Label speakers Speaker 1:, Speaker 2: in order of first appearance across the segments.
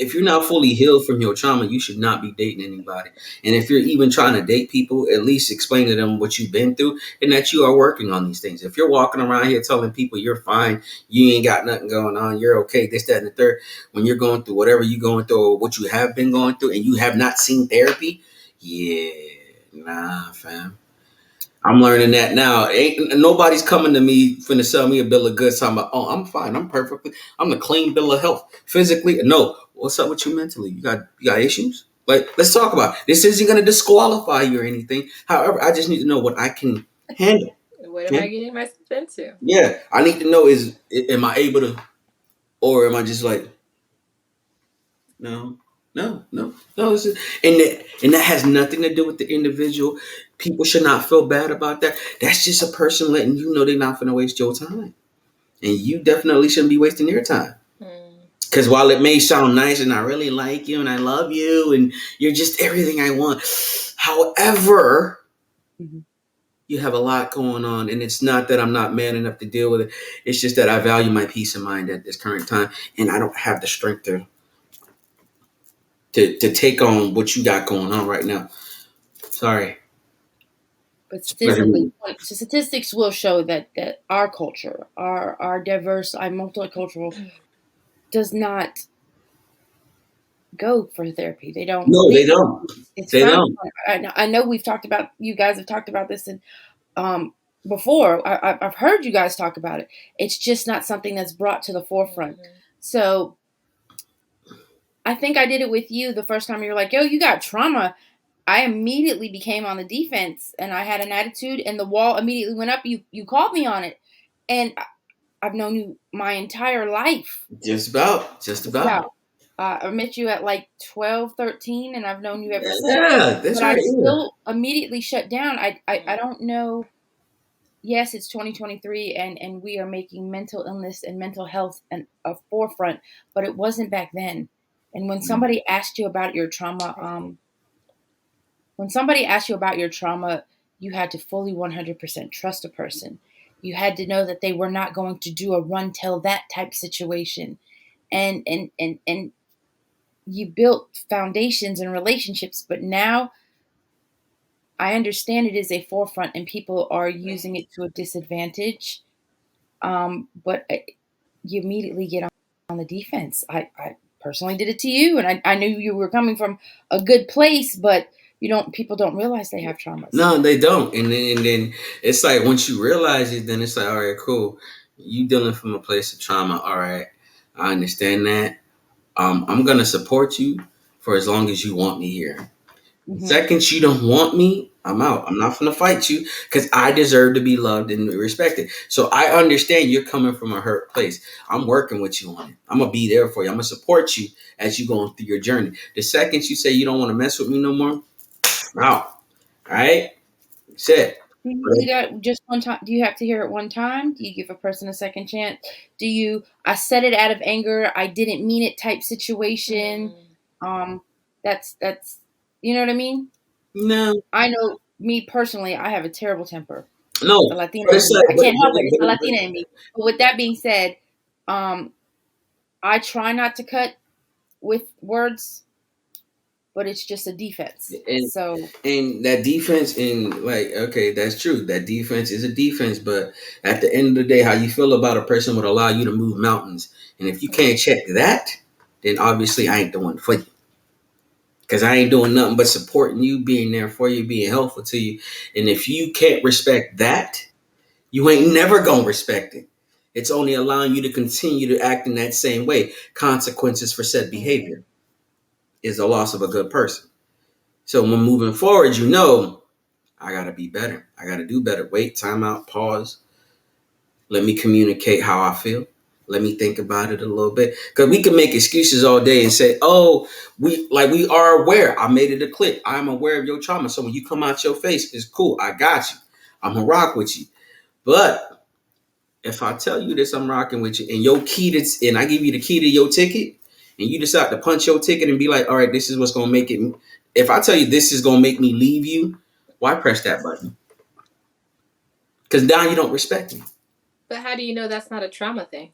Speaker 1: if you're not fully healed from your trauma, you should not be dating anybody. And if you're even trying to date people, at least explain to them what you've been through and that you are working on these things. If you're walking around here telling people you're fine, you ain't got nothing going on, you're okay, this, that, and the third, when you're going through whatever you're going through or what you have been going through and you have not seen therapy, yeah, nah, fam. I'm learning that now. Ain't nobody's coming to me finna sell me a bill of goods talking about, oh, I'm fine, I'm the clean bill of health. Physically, no. What's up with you mentally? You got issues? Like, let's talk about it. This isn't gonna disqualify you or anything. However, I just need to know what I can handle.
Speaker 2: What am I getting myself into?
Speaker 1: Yeah. I need to know am I able to, or am I just like, no, no, no, no. And that has nothing to do with the individual. People should not feel bad about that. That's just a person letting you know they're not going to waste your time, and you definitely shouldn't be wasting your time. Because while it may sound nice and I really like you and I love you and you're just everything I want, however, you have a lot going on, and it's not that I'm not man enough to deal with it. It's just that I value my peace of mind at this current time, and I don't have the strength to take on what you got going on right now. Sorry.
Speaker 3: But statistics will show that our culture, our diverse, our multicultural, does not go for therapy. They don't.
Speaker 1: No, they don't.
Speaker 3: It's
Speaker 1: they don't.
Speaker 3: I know we've talked about. You guys have talked about this and before. I've heard you guys talk about it. It's just not something that's brought to the forefront. So I think I did it with you the first time you were like, yo, you got trauma. I immediately became on the defense and I had an attitude and the wall immediately went up. You called me on it. And I've known you my entire life.
Speaker 1: Just about.
Speaker 3: I met you at like 12, 13 and I've known you ever since.
Speaker 1: Yeah, that's
Speaker 3: but
Speaker 1: right.
Speaker 3: I still immediately shut down. I don't know. Yes, it's 2023 and we are making mental illness and mental health a forefront, but it wasn't back then. And when somebody asked you about your trauma, you had to fully 100% trust a person. You had to know that they were not going to do a run tell that type situation. And you built foundations and relationships, but now I understand it is a forefront and people are using it to a disadvantage. But you immediately get on the defense. I personally did it to you, and I knew you were coming from a good place, but people don't realize they have traumas.
Speaker 1: No, they don't. And then it's like once you realize it, then it's like, all right, cool. You dealing from a place of trauma. All right, I understand that. I'm gonna support you for as long as you want me here. The second you don't want me, I'm out. I'm not gonna fight you because I deserve to be loved and respected. So I understand you're coming from a hurt place. I'm working with you on it. I'm gonna be there for you. I'm gonna support you as you going through your journey. The second you say you don't want to mess with me no more, I'm out. All right, set.
Speaker 3: You got just one time. Do you have to hear it one time? Do you give a person a second chance? Do you? I said it out of anger. I didn't mean it. Type situation. That's you know what I mean.
Speaker 1: No,
Speaker 3: I know me personally. I have a terrible temper.
Speaker 1: no.
Speaker 3: The Latina. I can't help it. It's the Latina in me. But with that being said, I try not to cut with words, but it's just a defense.
Speaker 1: And that defense, and like, okay, that's true. That defense is a defense, but at the end of the day, how you feel about a person would allow you to move mountains. And if you can't check that, then obviously I ain't the one for you. Because I ain't doing nothing but supporting you, being there for you, being helpful to you. And if you can't respect that, you ain't never gonna respect it. It's only allowing you to continue to act in that same way. Consequences for said behavior is the loss of a good person. So when moving forward, I gotta be better. I gotta do better. Wait, time out, pause. Let me communicate how I feel. Let me think about it a little bit. Because we can make excuses all day and say, oh, we are aware. I made it a click. I'm aware of your trauma. So when you come out your face, it's cool. I got you. I'm gonna rock with you. But if I tell you this, I'm rocking with you, and and I give you the key to your ticket, and you decide to punch your ticket and be like, all right, this is what's gonna make it. If I tell you this is gonna make me leave you, why press that button? Because now you don't respect me.
Speaker 2: But how do you know that's not a trauma thing?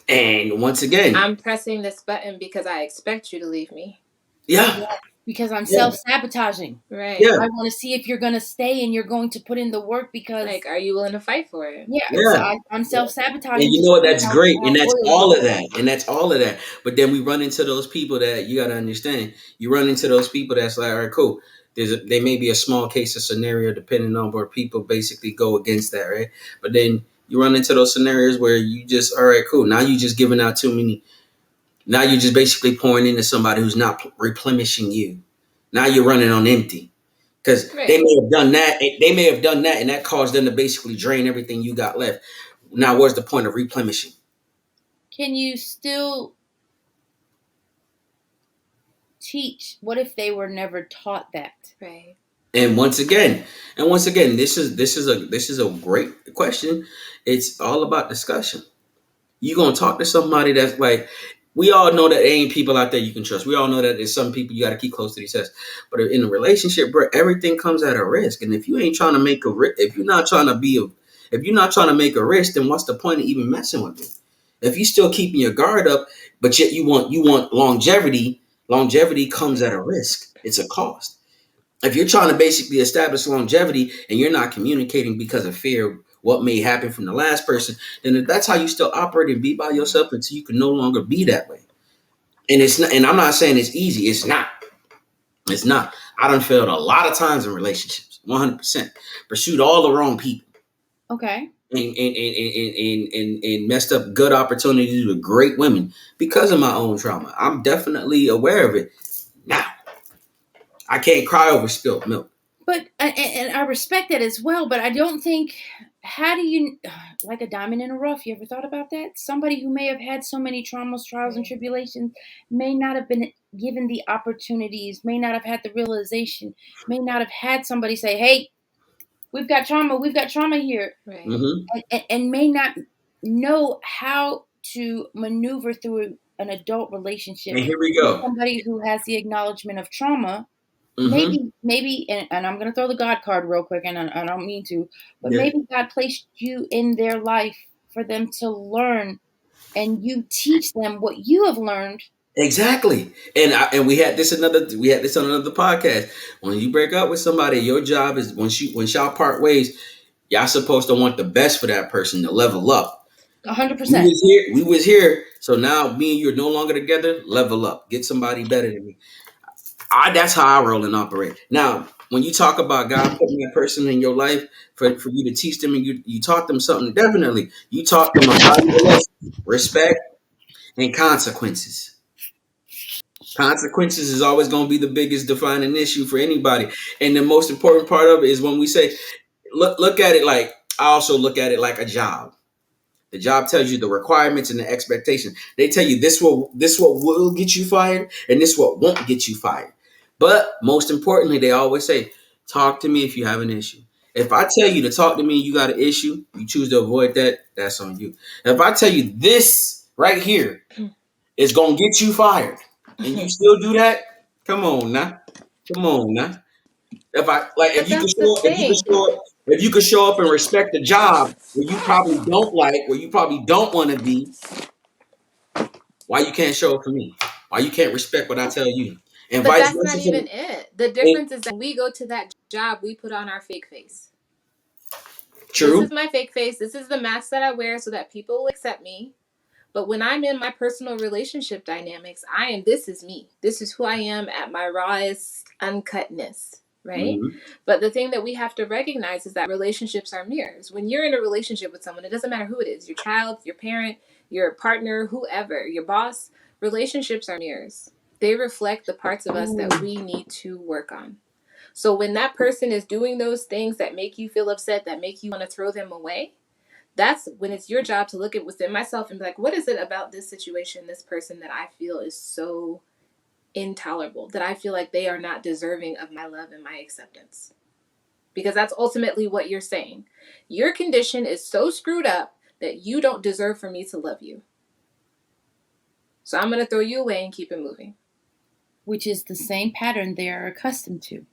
Speaker 1: And once again,
Speaker 2: I'm pressing this button because I expect you to leave me.
Speaker 1: yeah,
Speaker 3: Yeah, because I'm
Speaker 1: yeah,
Speaker 3: self-sabotaging.
Speaker 2: Right.
Speaker 1: yeah,
Speaker 3: I want to see if you're going to stay and you're going to put in the work because,
Speaker 2: Like, are you willing to fight for it?
Speaker 3: yeah,
Speaker 1: yeah.
Speaker 3: I'm
Speaker 1: And
Speaker 3: self-sabotaging
Speaker 1: you
Speaker 3: to
Speaker 1: know what?
Speaker 3: see
Speaker 1: That's great,
Speaker 3: how
Speaker 1: and that's
Speaker 3: loyal you
Speaker 1: all of
Speaker 3: are.
Speaker 1: that, and that's all of that. But then we run into those people that you got to understand. You run into those people that's like, all right, cool. There may be a small case of scenario depending on where people basically go against that, right? But then you run into those scenarios where you just, all right, cool. Now you just giving out too many. Now you're just basically pouring into somebody who's not replenishing you. Now you're running on empty because they
Speaker 2: Right.
Speaker 1: may have done that. They may have done that, and that caused them to basically drain everything you got left. Now, what's the point of replenishing?
Speaker 3: Can you still teach? What if they were never taught that?
Speaker 2: Right.
Speaker 1: And once again, this is a great question. It's all about discussion. You gonna talk to somebody that's like, we all know that there ain't people out there you can trust. We all know that there's some people you got to keep close to these tests. But in a relationship, bro, everything comes at a risk. And if you ain't trying to make a risk, if you're not trying to make a risk, then what's the point of even messing with me? If you still keeping your guard up, but yet you want longevity, longevity comes at a risk. It's a cost. If you're trying to basically establish longevity and you're not communicating because of fear of what may happen from the last person, then if that's how you still operate and be by yourself until you can no longer be that way. And it's not, and I'm not saying it's easy. It's not. It's not. I done failed a lot of times in relationships. 100%. Pursued all the wrong people.
Speaker 3: Okay.
Speaker 1: And messed up good opportunities with great women because of my own trauma. I'm definitely aware of it. Now, I can't cry over spilt milk.
Speaker 3: But and I respect that as well. But I don't think. How do you like a diamond in a rough? You ever thought about that? Somebody who may have had so many traumas, trials, and
Speaker 2: Right.
Speaker 3: tribulations may not have been given the opportunities, may not have had the realization, may not have had somebody say, "Hey, we've got trauma here,"
Speaker 2: Right.
Speaker 1: Hmm.
Speaker 3: and may not know how to maneuver through an adult relationship
Speaker 1: And here we
Speaker 3: with
Speaker 1: go.
Speaker 3: somebody who has the acknowledgement of trauma.
Speaker 1: Hmm.
Speaker 3: Maybe, and I'm going to throw the God card real quick, and I don't mean to, but
Speaker 1: Yeah,
Speaker 3: maybe God placed you in their life for them to learn, and you teach them what you have learned.
Speaker 1: exactly. And we had this on another podcast. When you break up with somebody, your job is when y'all part ways, y'all supposed to want the best for that person to level up. We
Speaker 3: 100%.
Speaker 1: was here, we was here. So now me and you are no longer together. Level up, get somebody better than me. That's how I roll and operate. Now, when you talk about God putting that person in your life for you to teach them and you taught them something, definitely you taught them a valuable lesson, respect and consequences. Consequences is always going to be the biggest defining issue for anybody. And the most important part of it is when we say, look at it like, I also look at it like a job. The job tells you the requirements and the expectations. They tell you this what will get you fired and this what won't get you fired. But most importantly, they always say, talk to me if you have an issue. If I tell you to talk to me and you got an issue, you choose to avoid that, that's on you. If I tell you this right here is gonna get you fired, and you still do that, come on now. Come on now. If I like
Speaker 2: But that's the thing.
Speaker 1: if you could show up and respect the job where you probably don't like, where you probably don't want to be, why you can't show up for me? Why you can't respect what I tell you? And
Speaker 2: But
Speaker 1: vice
Speaker 2: that's
Speaker 1: versa
Speaker 2: not
Speaker 1: for
Speaker 2: even it. The
Speaker 1: and
Speaker 2: difference is that when we go to that job, we put on our fake face. This
Speaker 1: true.
Speaker 2: is my fake face. This is the mask that I wear so that people will accept me. But when I'm in my personal relationship dynamics, this is me. This is who I am at my rawest uncutness, right?
Speaker 1: Hmm.
Speaker 2: But the thing that we have to recognize is that relationships are mirrors. When you're in a relationship with someone, it doesn't matter who it is, your child, your parent, your partner, whoever, your boss, relationships are mirrors. They reflect the parts of us that
Speaker 3: Ooh,
Speaker 2: we need to work on. So when that person is doing those things that make you feel upset, that make you want to throw them away, that's when it's your job to look at within myself and be like, what is it about this situation, this person that I feel is so intolerable, that I feel like they are not deserving of my love and my acceptance? Because that's ultimately what you're saying. Your condition is so screwed up that you don't deserve for me to love you. So I'm going to throw you away and keep it moving.
Speaker 3: which is the same pattern they are accustomed to.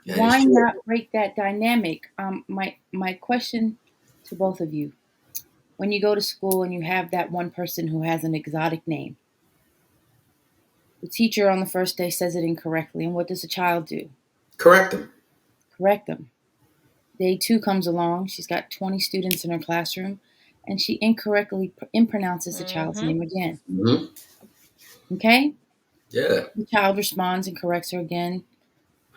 Speaker 1: That is
Speaker 3: Why
Speaker 1: true.
Speaker 3: not break that dynamic? My question to both of you: When you go to school and you have that one person who has an exotic name, the teacher on the first day says it incorrectly, and what does the child do?
Speaker 1: Correct them.
Speaker 3: Correct them. Day two comes along, she's got 20 students in her classroom, and she incorrectly impronounces the child's
Speaker 2: Mm-hmm.
Speaker 3: name again.
Speaker 1: Hmm.
Speaker 3: Okay?
Speaker 1: Yeah.
Speaker 3: The child responds and corrects her again.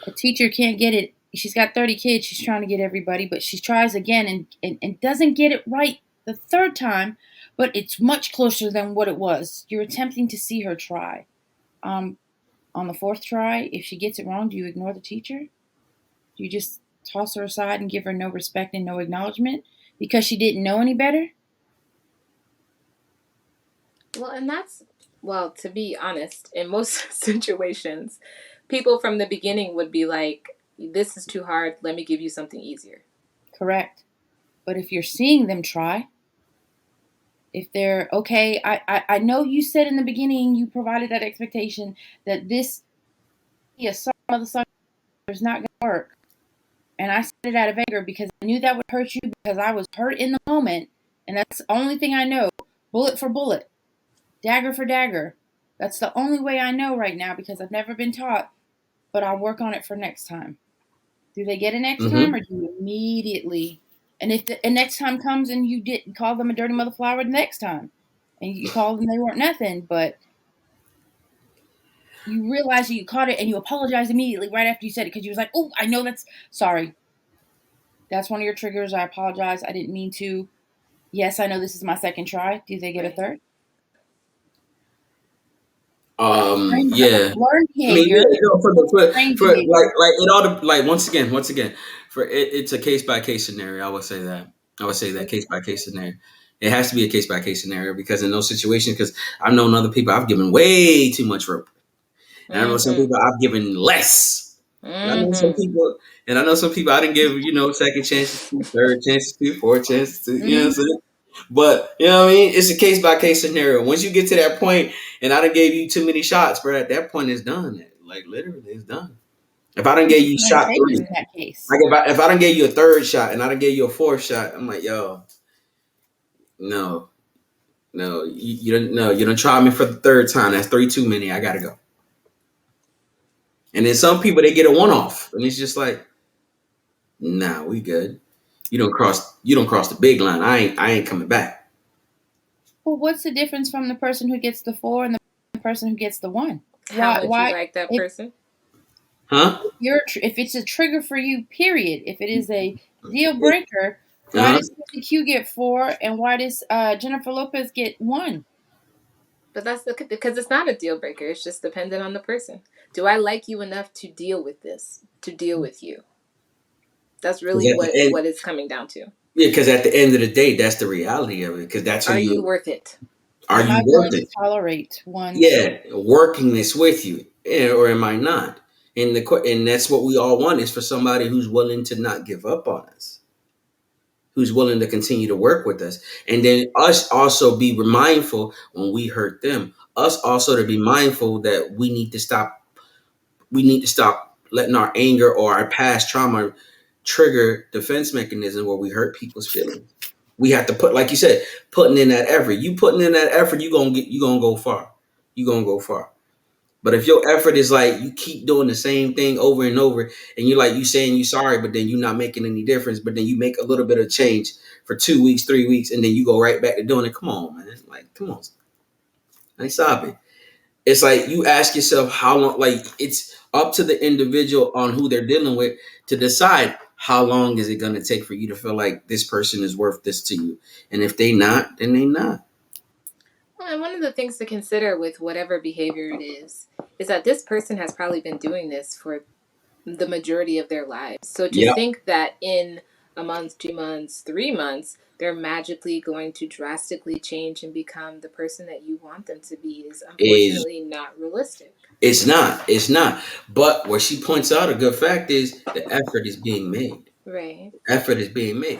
Speaker 3: A teacher can't get it. She's got 30 kids. She's trying to get everybody, but she tries again and doesn't get it right the third time, but it's much closer than what it was. You're attempting to see her try. Um, on the fourth try, if she gets it wrong, do you ignore the teacher? Do you just toss her aside and give her no respect and no acknowledgement because she didn't know any better?
Speaker 2: Well, and that's, well, to be honest, in most situations, people from the beginning would be like, this is too hard. Let me give you something easier.
Speaker 3: Correct. But if you're seeing them try, if they're okay, I know you said in the beginning you provided that expectation that this, yes, some of the sun is not going to work. And I said it out of anger because I knew that would hurt you because I was hurt in the moment. And that's the only thing I know. Bullet for bullet, dagger for dagger. That's the only way I know right now because I've never been taught, but I'll work on it for next time. Do they get it next time or
Speaker 1: Hmm.
Speaker 3: do you immediately? And if the next time comes and you didn't call them a dirty mother flower the next time and you called them they weren't nothing, but you realize that you caught it and you apologize immediately right after you said it because you was like, oh, I know that's sorry. That's one of your triggers. I apologize. I didn't mean to. Yes, I know this is my second try. Do they get a
Speaker 2: Right.
Speaker 3: third? That's
Speaker 1: Yeah.
Speaker 3: learned
Speaker 1: I mean,
Speaker 3: behavior.
Speaker 1: yeah, you know,
Speaker 3: Trained
Speaker 1: for
Speaker 3: behavior.
Speaker 1: like it all like once again, for it's a case by case scenario. I would say that. I would say that case by case scenario. It has to be a case by case scenario because in those situations, because I've known other people I've given way too much rope, and I know some
Speaker 2: Mm-hmm.
Speaker 1: people I've given less. And I know some
Speaker 2: Mm-hmm.
Speaker 1: people, I didn't give second chances to, third chances to, fourth chances to. You know what I'm
Speaker 3: Hmm.
Speaker 1: saying? But you know what I mean? It's a case by case scenario. Once you get to that point, and I done gave you too many shots, bro, at that point it's done. Like literally, it's done. If I done
Speaker 3: What are
Speaker 1: gave
Speaker 3: you
Speaker 1: you
Speaker 3: trying to
Speaker 1: shot
Speaker 3: say
Speaker 1: three,
Speaker 3: in that case?
Speaker 1: like if I done gave you a third shot and I done gave you a fourth shot, I'm like, yo, no, no, you don't no, you don't try me for the third time. That's three too many. I gotta go. And then some people they get a one off, and it's just like, nah, we good. You don't cross the big line. I ain't coming back.
Speaker 3: Well, what's the difference from the person who gets the four and the person who gets the one?
Speaker 2: How
Speaker 3: Why?
Speaker 2: much you
Speaker 3: Why?
Speaker 2: like that
Speaker 3: If
Speaker 2: person?
Speaker 1: Huh?
Speaker 3: if it's a trigger for you, period. If it is a deal breaker, why
Speaker 1: Uh-huh.
Speaker 3: does Susie Q get four and why does Jennifer Lopez get one?
Speaker 2: But that's because it's not a deal breaker. It's just dependent on the person. Do I like you enough to deal with this? To deal with you? That's
Speaker 1: Because
Speaker 2: really
Speaker 1: at the end,
Speaker 2: what it's coming down to.
Speaker 1: yeah, because at the end of the day, that's the reality of it. Because that's who
Speaker 2: Are you
Speaker 1: you
Speaker 2: worth it?
Speaker 1: are.
Speaker 3: Am I
Speaker 1: You
Speaker 3: willing
Speaker 1: worth
Speaker 3: to
Speaker 1: it?
Speaker 3: tolerate one's?
Speaker 1: Yeah, working this with you, or am I not? And that's what we all want is for somebody who's willing to not give up on us, who's willing to continue to work with us, and then us also be mindful when we hurt them. Us also to be mindful that we need to stop. We need to stop letting our anger or our past trauma trigger defense mechanism where we hurt people's feelings. We have to put, like you said, putting in that effort. You putting in that effort, you gonna go far. You gonna go far. But if your effort is like you keep doing the same thing over and over, and you're like you saying you sorry, but then you're not making any difference, but then you make a little bit of change for 2 weeks, 3 weeks, and then you go right back to doing it. Come on, man. Like, come on. Like, stop it. It's like you ask yourself how long, like it's up to the individual on who they're dealing with to decide how long is it going to take for you to feel like this person is worth this to you. And if they not, then they not.
Speaker 2: Well, and one of the things to consider with whatever behavior it is that this person has probably been doing this for the majority of their lives. So to
Speaker 1: Yep.
Speaker 2: think that in a month, 2 months, 3 months, they're magically going to drastically change and become the person that you want them to be is
Speaker 1: Is
Speaker 2: unfortunately not realistic.
Speaker 1: it's not. It's not. But what she points out a good fact is the effort is being made.
Speaker 2: Right.
Speaker 1: Effort is being made.